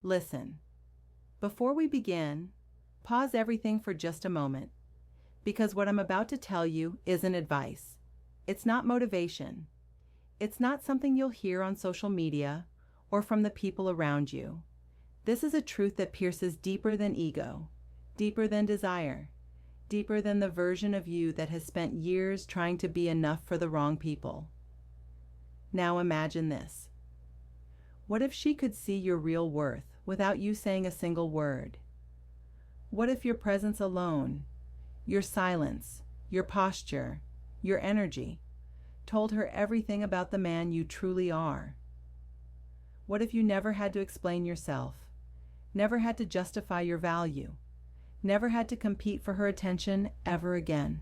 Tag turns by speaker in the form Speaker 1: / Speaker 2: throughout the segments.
Speaker 1: Listen, before we begin, pause everything for just a moment, because what I'm about to tell you isn't advice. It's not motivation. It's not something you'll hear on social media or from the people around you. This is a truth that pierces deeper than ego, deeper than desire, deeper than the version of you that has spent years trying to be enough for the wrong people. Now imagine this. What if she could see your real worth without you saying a single word? What if your presence alone, your silence, your posture, your energy, told her everything about the man you truly are? What if you never had to explain yourself, never had to justify your value, never had to compete for her attention ever again?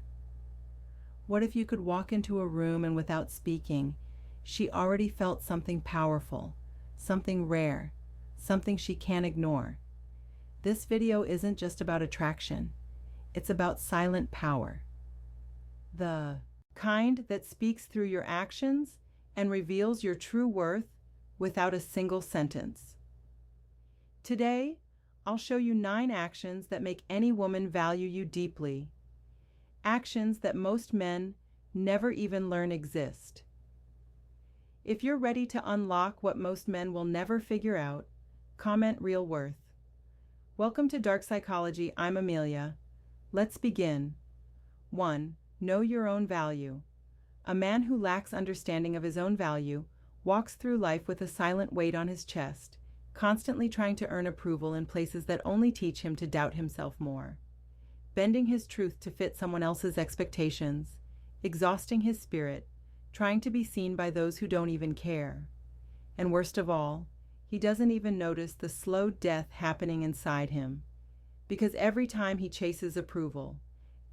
Speaker 1: What if you could walk into a room and without speaking, she already felt something powerful, something rare, something she can't ignore? This video isn't just about attraction. It's about silent power. The kind that speaks through your actions and reveals your true worth without a single sentence. Today, I'll show you 9 actions that make any woman value you deeply. Actions that most men never even learn exist. If you're ready to unlock what most men will never figure out, comment real worth. Welcome to Dark Psychology. I'm Amelia. Let's begin. 1. Know your own value. A man who lacks understanding of his own value walks through life with a silent weight on his chest, constantly trying to earn approval in places that only teach him to doubt himself more. Bending his truth to fit someone else's expectations, exhausting his spirit, trying to be seen by those who don't even care. And worst of all, he doesn't even notice the slow death happening inside him. Because every time he chases approval,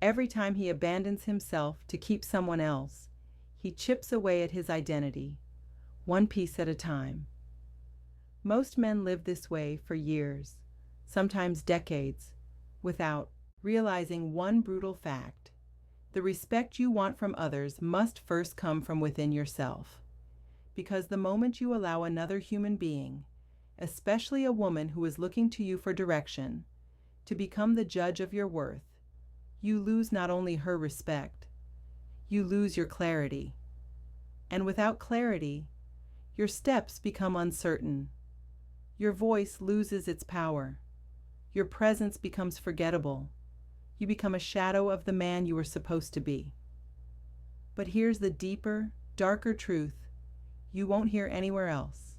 Speaker 1: every time he abandons himself to keep someone else, he chips away at his identity, one piece at a time. Most men live this way for years, sometimes decades, without realizing one brutal fact. The respect you want from others must first come from within yourself. Because the moment you allow another human being, especially a woman who is looking to you for direction, to become the judge of your worth, you lose not only her respect, you lose your clarity. And without clarity, your steps become uncertain. Your voice loses its power. Your presence becomes forgettable. You become a shadow of the man you were supposed to be. But here's the deeper, darker truth you won't hear anywhere else.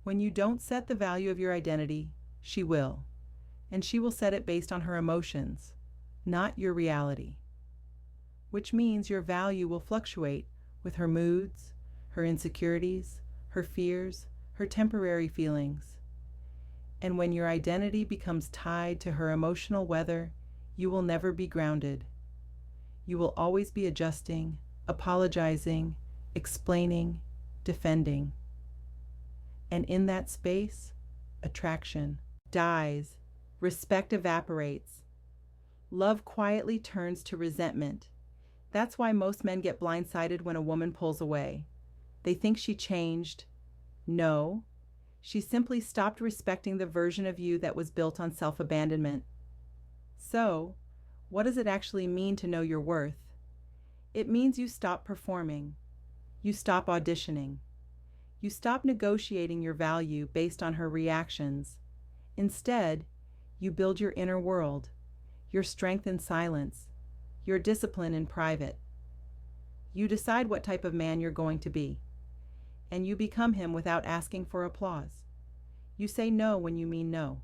Speaker 1: When you don't set the value of your identity, she will. And she will set it based on her emotions, not your reality. Which means your value will fluctuate with her moods, her insecurities, her fears, her temporary feelings. And when your identity becomes tied to her emotional weather, you will never be grounded. You will always be adjusting, apologizing, explaining, defending. And in that space, attraction dies, respect evaporates. Love quietly turns to resentment. That's why most men get blindsided when a woman pulls away. They think she changed. No, she simply stopped respecting the version of you that was built on self-abandonment. So, what does it actually mean to know your worth? It means you stop performing. You stop auditioning. You stop negotiating your value based on her reactions. Instead, you build your inner world, your strength in silence, your discipline in private. You decide what type of man you're going to be, and you become him without asking for applause. You say no when you mean no.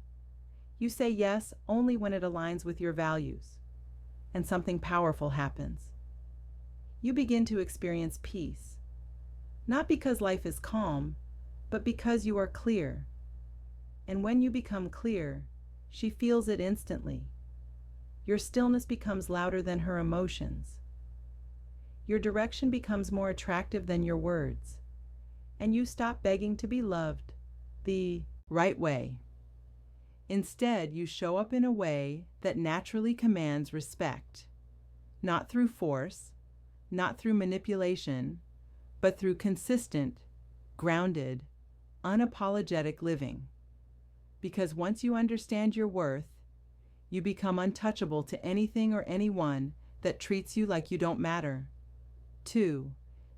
Speaker 1: You say yes only when it aligns with your values, and something powerful happens. You begin to experience peace, not because life is calm, but because you are clear. And when you become clear, she feels it instantly. Your stillness becomes louder than her emotions. Your direction becomes more attractive than your words, and you stop begging to be loved the right way. Instead, you show up in a way that naturally commands respect, not through force, not through manipulation, but through consistent, grounded, unapologetic living. Because once you understand your worth, you become untouchable to anything or anyone that treats you like you don't matter. 2.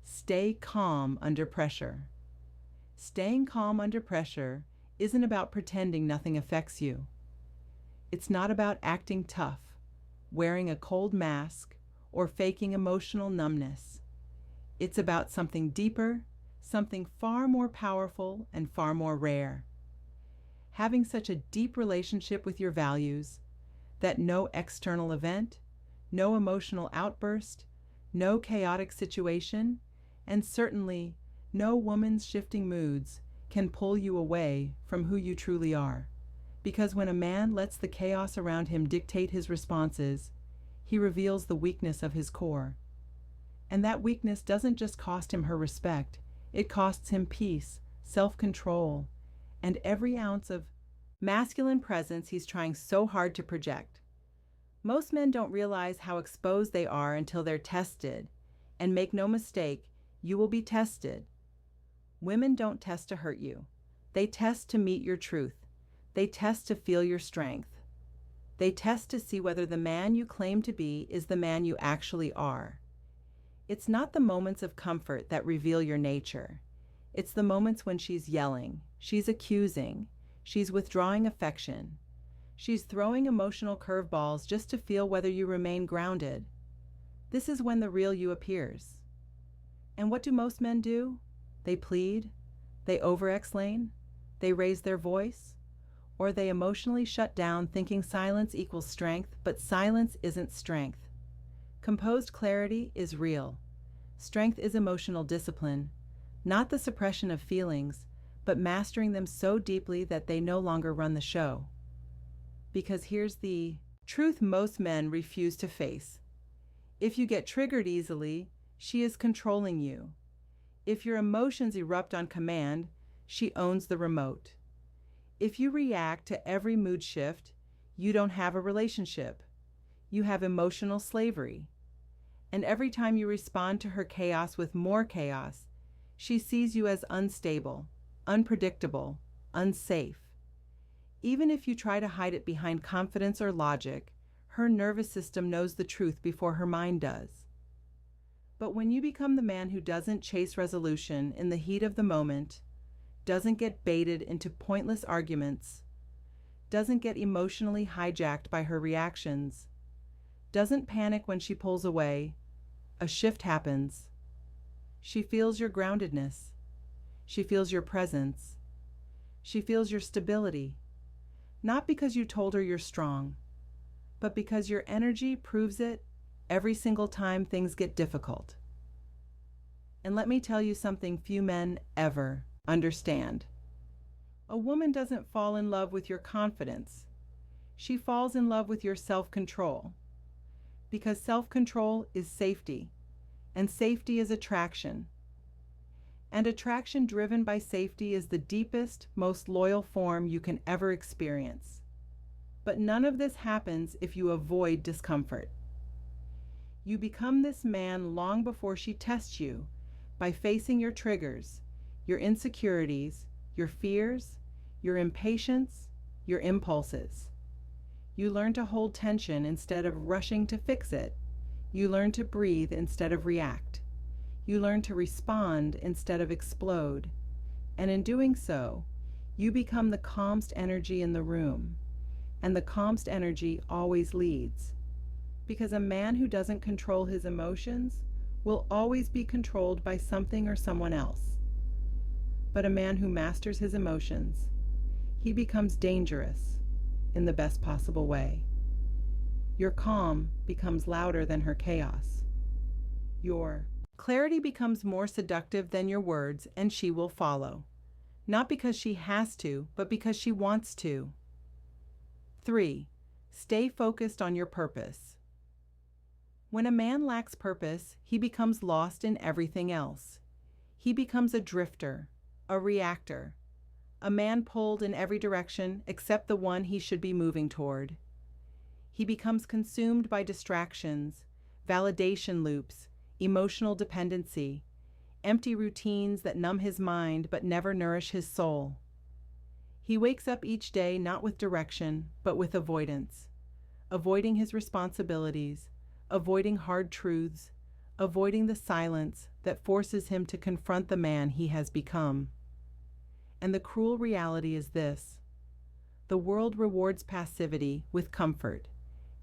Speaker 1: Stay calm under pressure. Staying calm under pressure isn't about pretending nothing affects you. It's not about acting tough, wearing a cold mask, or faking emotional numbness. It's about something deeper, something far more powerful and far more rare. Having such a deep relationship with your values that no external event, no emotional outburst, no chaotic situation, and certainly no woman's shifting moods can pull you away from who you truly are. Because when a man lets the chaos around him dictate his responses, he reveals the weakness of his core. And that weakness doesn't just cost him her respect, it costs him peace, self-control, and every ounce of masculine presence he's trying so hard to project. Most men don't realize how exposed they are until they're tested, and make no mistake, you will be tested. Women don't test to hurt you. They test to meet your truth. They test to feel your strength. They test to see whether the man you claim to be is the man you actually are. It's not the moments of comfort that reveal your nature. It's the moments when she's yelling, she's accusing, she's withdrawing affection. She's throwing emotional curveballs just to feel whether you remain grounded. This is when the real you appears. And what do most men do? They plead, they over-explain, they raise their voice, or they emotionally shut down thinking silence equals strength, but silence isn't strength. Composed clarity is real. Strength is emotional discipline, not the suppression of feelings, but mastering them so deeply that they no longer run the show. Because here's the truth most men refuse to face. If you get triggered easily, she is controlling you. If your emotions erupt on command, she owns the remote. If you react to every mood shift, you don't have a relationship. You have emotional slavery. And every time you respond to her chaos with more chaos, she sees you as unstable, unpredictable, unsafe. Even if you try to hide it behind confidence or logic, her nervous system knows the truth before her mind does. But when you become the man who doesn't chase resolution in the heat of the moment, doesn't get baited into pointless arguments, doesn't get emotionally hijacked by her reactions, doesn't panic when she pulls away, a shift happens. She feels your groundedness. She feels your presence. She feels your stability. Not because you told her you're strong, but because your energy proves it every single time things get difficult. And let me tell you something few men ever understand. A woman doesn't fall in love with your confidence. She falls in love with your self-control. Because self-control is safety, and safety is attraction. And attraction driven by safety is the deepest, most loyal form you can ever experience. But none of this happens if you avoid discomfort. You become this man long before she tests you by facing your triggers, your insecurities, your fears, your impatience, your impulses. You learn to hold tension instead of rushing to fix it. You learn to breathe instead of react. You learn to respond instead of explode. And in doing so, you become the calmest energy in the room. And the calmest energy always leads. Because a man who doesn't control his emotions will always be controlled by something or someone else. But a man who masters his emotions, he becomes dangerous in the best possible way. Your calm becomes louder than her chaos. Your clarity becomes more seductive than your words, and she will follow. Not because she has to, but because she wants to. 3. Stay focused on your purpose. When a man lacks purpose, he becomes lost in everything else. He becomes a drifter, a reactor, a man pulled in every direction except the one he should be moving toward. He becomes consumed by distractions, validation loops, emotional dependency, empty routines that numb his mind but never nourish his soul. He wakes up each day not with direction, but with avoidance, avoiding his responsibilities, avoiding hard truths, avoiding the silence that forces him to confront the man he has become. And the cruel reality is this: the world rewards passivity with comfort,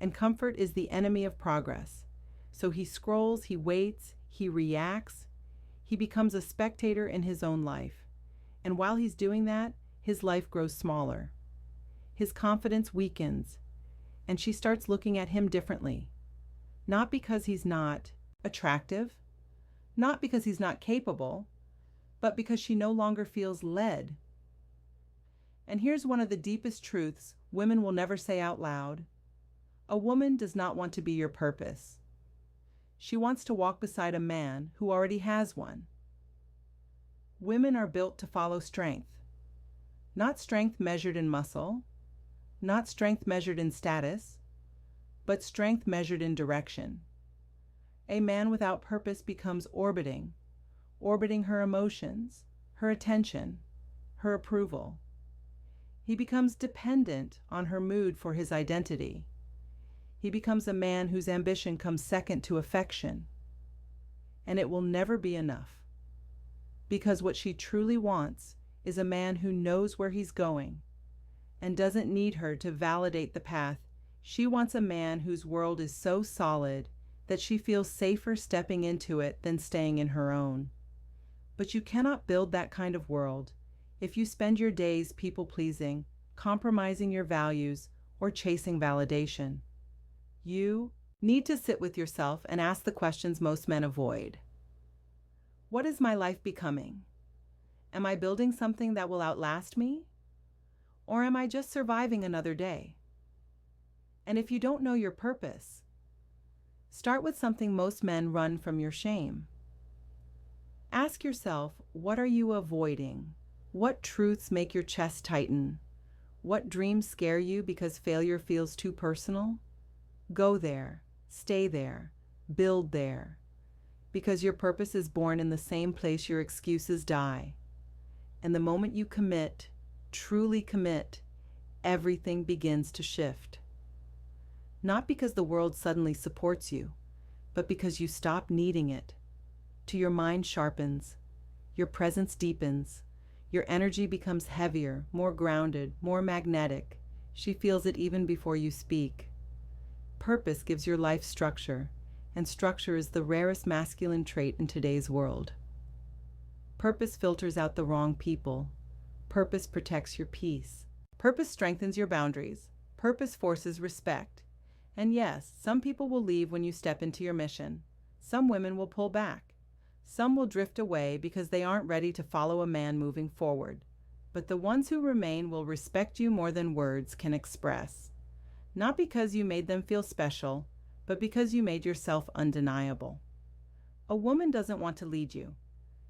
Speaker 1: and comfort is the enemy of progress. So he scrolls, he waits, he reacts, he becomes a spectator in his own life. And while he's doing that, his life grows smaller. His confidence weakens, and she starts looking at him differently. Not because he's not attractive, not because he's not capable, but because she no longer feels led. And here's one of the deepest truths women will never say out loud. A woman does not want to be your purpose. She wants to walk beside a man who already has one. Women are built to follow strength. Not strength measured in muscle, not strength measured in status, but strength measured in direction. A man without purpose becomes orbiting her emotions, her attention, her approval. He becomes dependent on her mood for his identity. He becomes a man whose ambition comes second to affection. And it will never be enough. Because what she truly wants is a man who knows where he's going and doesn't need her to validate the path. She wants a man whose world is so solid that she feels safer stepping into it than staying in her own. But you cannot build that kind of world if you spend your days people-pleasing, compromising your values, or chasing validation. You need to sit with yourself and ask the questions most men avoid. What is my life becoming? Am I building something that will outlast me? Or am I just surviving another day? And if you don't know your purpose, start with something most men run from: your shame. Ask yourself, what are you avoiding? What truths make your chest tighten? What dreams scare you because failure feels too personal? Go there, stay there, build there, because your purpose is born in the same place your excuses die. And the moment you commit, truly commit, everything begins to shift. Not because the world suddenly supports you, but because you stop needing it. Your mind sharpens, your presence deepens, your energy becomes heavier, more grounded, more magnetic. She feels it even before you speak. Purpose gives your life structure, and structure is the rarest masculine trait in today's world. Purpose filters out the wrong people. Purpose protects your peace. Purpose strengthens your boundaries. Purpose forces respect. And yes, some people will leave when you step into your mission. Some women will pull back. Some will drift away because they aren't ready to follow a man moving forward. But the ones who remain will respect you more than words can express. Not because you made them feel special, but because you made yourself undeniable. A woman doesn't want to lead you.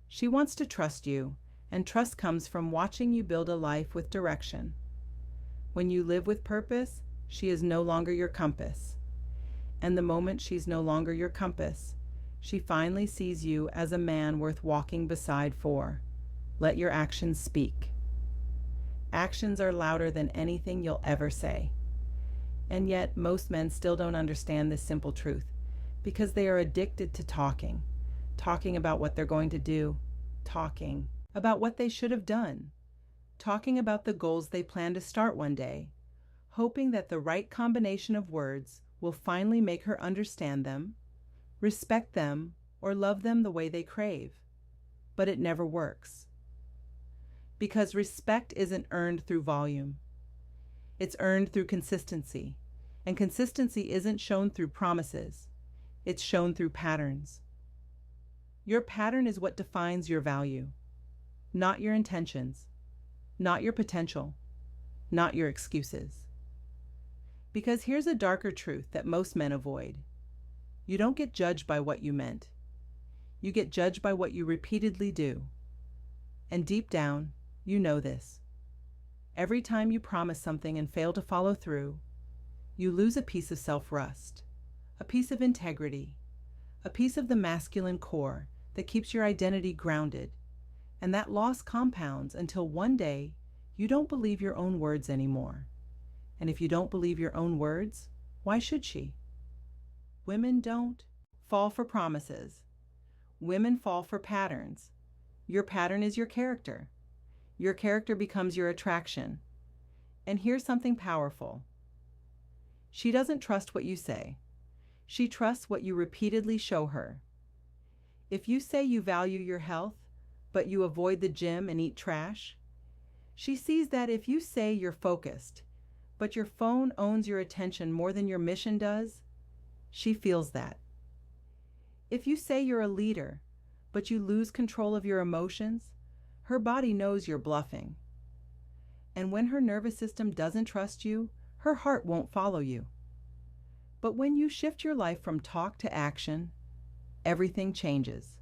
Speaker 1: She wants to trust you, and trust comes from watching you build a life with direction. When you live with purpose, she is no longer your compass. And the moment she's no longer your compass, she finally sees you as a man worth walking beside for. Let your actions speak. Actions are louder than anything you'll ever say. And yet, most men still don't understand this simple truth because they are addicted to talking about what they're going to do, talking about what they should have done, talking about the goals they plan to start one day, hoping that the right combination of words will finally make her understand them, respect them, or love them the way they crave. But it never works. Because respect isn't earned through volume. It's earned through consistency. And consistency isn't shown through promises. It's shown through patterns. Your pattern is what defines your value, not your intentions, not your potential, not your excuses. Because here's a darker truth that most men avoid. You don't get judged by what you meant. You get judged by what you repeatedly do. And deep down, you know this. Every time you promise something and fail to follow through, you lose a piece of self-trust, a piece of integrity, a piece of the masculine core that keeps your identity grounded. And that loss compounds until one day You don't believe your own words anymore. And if you don't believe your own words, why should she? Women don't fall for promises. Women fall for patterns. Your pattern is your character. Your character becomes your attraction. And here's something powerful. She doesn't trust what you say. She trusts what you repeatedly show her. If you say you value your health, but you avoid the gym and eat trash, she sees that. If you say you're focused, but your phone owns your attention more than your mission does, she feels that. If you say you're a leader, but you lose control of your emotions, her body knows you're bluffing. And when her nervous system doesn't trust you, her heart won't follow you. But when you shift your life from talk to action, everything changes.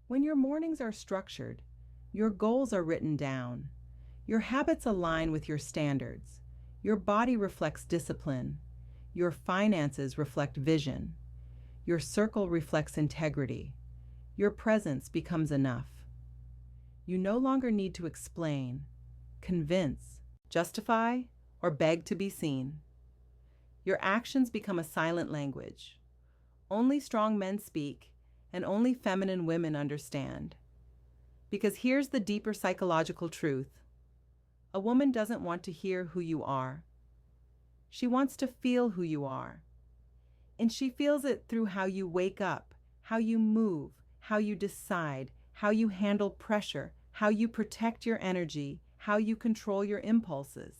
Speaker 1: When your mornings are structured, your goals are written down, your habits align with your standards, your body reflects discipline, your finances reflect vision, your circle reflects integrity, your presence becomes enough. You no longer need to explain, convince, justify, or beg to be seen. Your actions become a silent language. Only strong men speak, and only feminine women understand. Because here's the deeper psychological truth. A woman doesn't want to hear who you are. She wants to feel who you are. And she feels it through how you wake up, how you move, how you decide, how you handle pressure, how you protect your energy, how you control your impulses.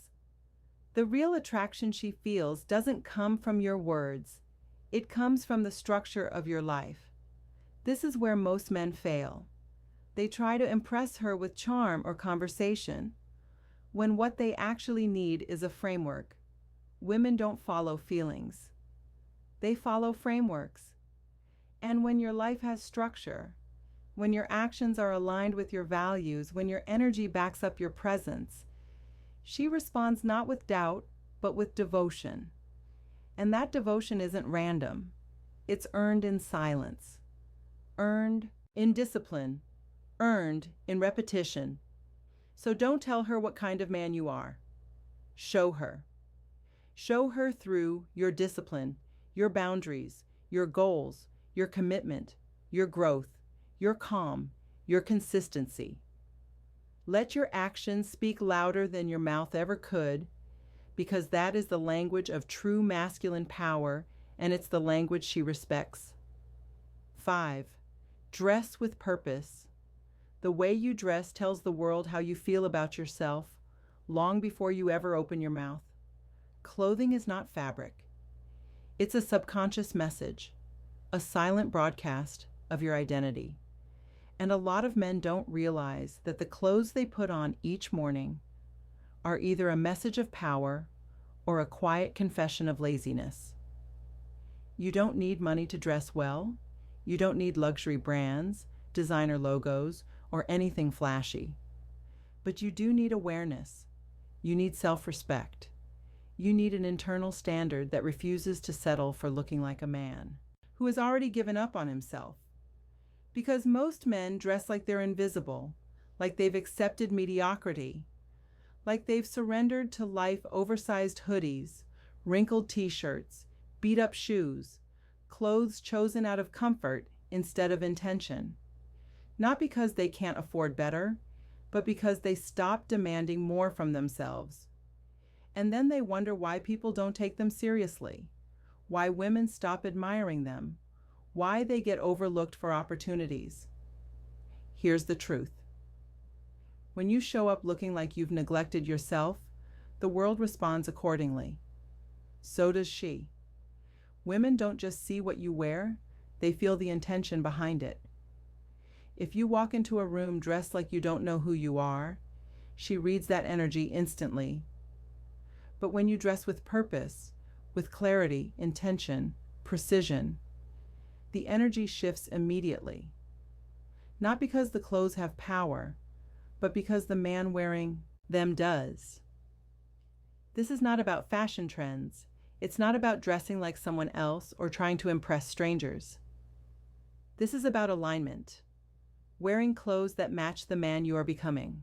Speaker 1: The real attraction she feels doesn't come from your words. It comes from the structure of your life. This is where most men fail. They try to impress her with charm or conversation, when what they actually need is a framework. Women don't follow feelings. They follow frameworks. And when your life has structure, when your actions are aligned with your values, when your energy backs up your presence, she responds not with doubt, but with devotion. And that devotion isn't random. It's earned in silence, earned in discipline, earned in repetition. So don't tell her what kind of man you are. Show her. Show her through your discipline, your boundaries, your goals, your commitment, your growth, your calm, your consistency. Let your actions speak louder than your mouth ever could, because that is the language of true masculine power, and it's the language she respects. 5. Dress with purpose. The way you dress tells the world how you feel about yourself long before you ever open your mouth. Clothing is not fabric. It's a subconscious message, a silent broadcast of your identity. And a lot of men don't realize that the clothes they put on each morning are either a message of power or a quiet confession of laziness. You don't need money to dress well. You don't need luxury brands, designer logos, or anything flashy. But you do need awareness. You need self-respect. You need an internal standard that refuses to settle for looking like a man who has already given up on himself. Because most men dress like they're invisible, like they've accepted mediocrity, like they've surrendered to life oversized hoodies, wrinkled t-shirts, beat-up shoes, clothes chosen out of comfort instead of intention. Not because they can't afford better, but because they stop demanding more from themselves. And then they wonder why people don't take them seriously, why women stop admiring them, why they get overlooked for opportunities. Here's the truth. When you show up looking like you've neglected yourself, the world responds accordingly. So does she. Women don't just see what you wear, they feel the intention behind it. If you walk into a room dressed like you don't know who you are, she reads that energy instantly. But when you dress with purpose, with clarity, intention, precision, the energy shifts immediately. Not because the clothes have power, but because the man wearing them does. This is not about fashion trends. It's not about dressing like someone else or trying to impress strangers. This is about alignment, wearing clothes that match the man you are becoming.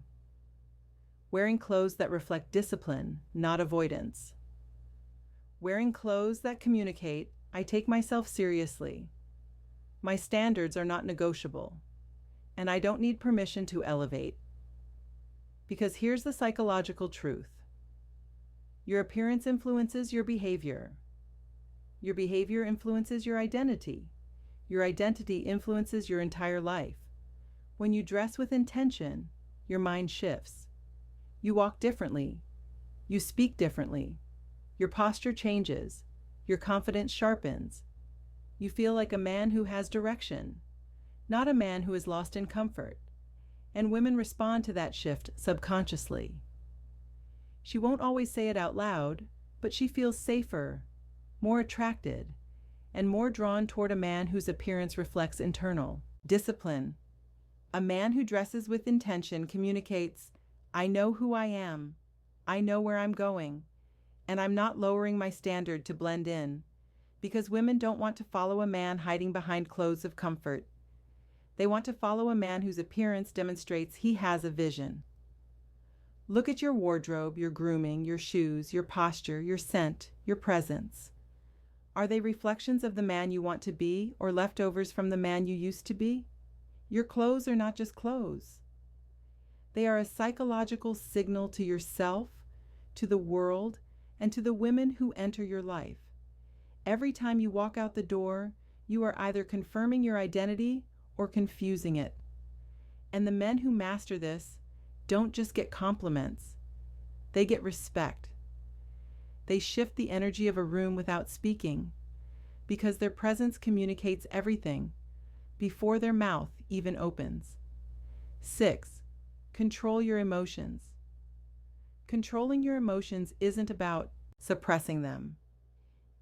Speaker 1: wearing clothes that reflect discipline, not avoidance. Wearing clothes that communicate, I take myself seriously. My standards are not negotiable, and I don't need permission to elevate. Because here's the psychological truth. Your appearance influences your behavior. Your behavior influences your identity. Your identity influences your entire life. When you dress with intention, your mind shifts. You walk differently. You speak differently. Your posture changes. Your confidence sharpens. You feel like a man who has direction, not a man who is lost in comfort. And women respond to that shift subconsciously. She won't always say it out loud, but she feels safer, more attracted, and more drawn toward a man whose appearance reflects internal discipline. A man who dresses with intention communicates, I know who I am, I know where I'm going, and I'm not lowering my standard to blend in, because women don't want to follow a man hiding behind clothes of comfort. They want to follow a man whose appearance demonstrates he has a vision. Look at your wardrobe, your grooming, your shoes, your posture, your scent, your presence. Are they reflections of the man you want to be or leftovers from the man you used to be? Your clothes are not just clothes. They are a psychological signal to yourself, to the world, and to the women who enter your life. Every time you walk out the door, you are either confirming your identity or confusing it. And the men who master this don't just get compliments, they get respect. They shift the energy of a room without speaking, because their presence communicates everything before their mouth even opens. 6. Control your emotions. Controlling your emotions isn't about suppressing them.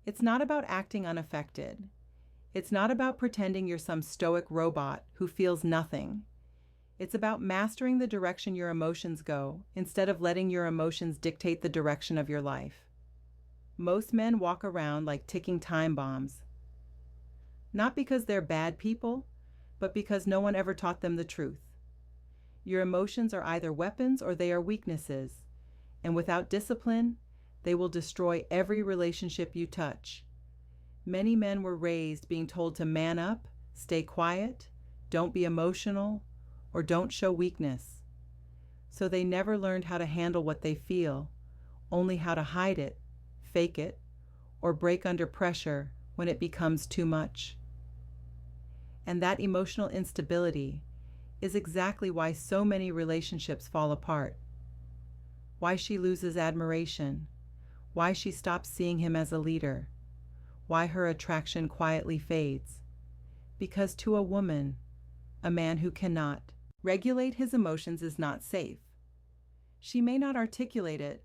Speaker 1: It's not about acting unaffected. It's not about pretending you're some stoic robot who feels nothing. It's about mastering the direction your emotions go instead of letting your emotions dictate the direction of your life. Most men walk around like ticking time bombs. Not because they're bad people, but because no one ever taught them the truth. Your emotions are either weapons or they are weaknesses, and without discipline, they will destroy every relationship you touch. Many men were raised being told to man up, stay quiet, don't be emotional, or don't show weakness. So they never learned how to handle what they feel, only how to hide it, fake it, or break under pressure when it becomes too much. And that emotional instability is exactly why so many relationships fall apart. Why she loses admiration, why she stops seeing him as a leader, why her attraction quietly fades. Because to a woman, a man who cannot regulate his emotions is not safe. She may not articulate it,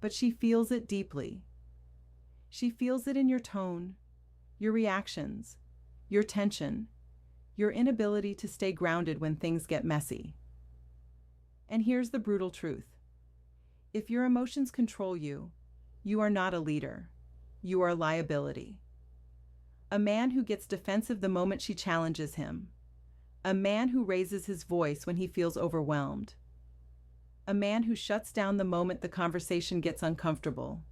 Speaker 1: but she feels it deeply. She feels it in your tone, your reactions, your tension, your inability to stay grounded when things get messy. And here's the brutal truth. If your emotions control you, you are not a leader. You are a liability. A man who gets defensive the moment she challenges him. A man who raises his voice when he feels overwhelmed. A man who shuts down the moment the conversation gets uncomfortable.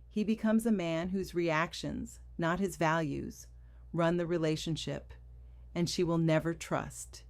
Speaker 1: He becomes a man whose reactions, not his values, run the relationship, and she will never trust.